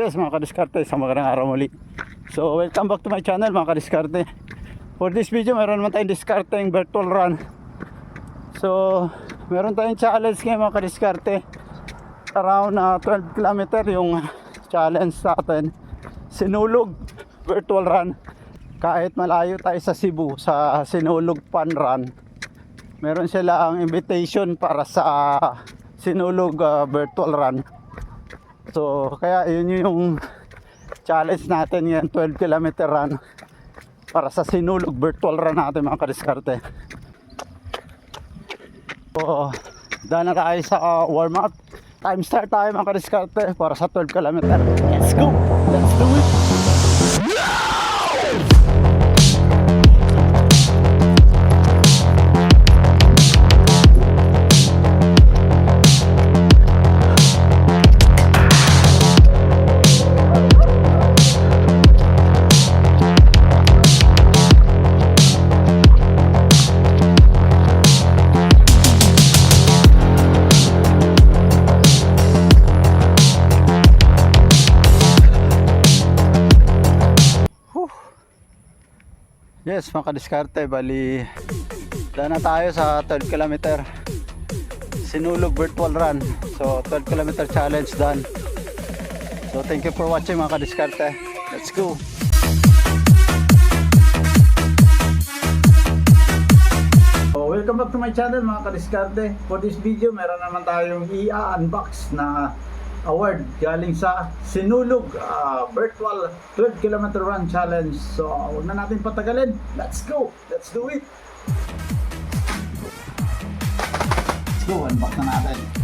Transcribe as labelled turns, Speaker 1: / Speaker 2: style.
Speaker 1: Yes mga kadiskarte, sa magandang araw muli. So welcome back to my channel mga kadiskarte. For this video meron naman tayong discarding virtual run. So meron tayong challenge ngayon mga kadiskarte. Around 12 km yung challenge natin. Sinulog virtual run. Kahit malayo tayo sa Cebu, sa Sinulog Fun Run, meron silang invitation para sa Sinulog virtual run. So kaya yun yung challenge natin ngayon, 12 km run para sa Sinulog virtual run natin mga kadiskarte. So dahil na tayo sa warm up, time start tayo mga kadiskarte para sa 12 km. Let's go! Let's do it! Yes mga kadiskarte, bali daan na tayo sa 12 km Sinulog virtual run. So 12 km challenge done. So thank you for watching mga kadiskarte. Let's go. So welcome back to my channel mga kadiskarte. For this video meron naman tayong i-unbox na award galing sa Sinulog virtual 12 km run challenge. So huwag na natin patagalin, let's go, let's do it. Let's go, unbox na natin.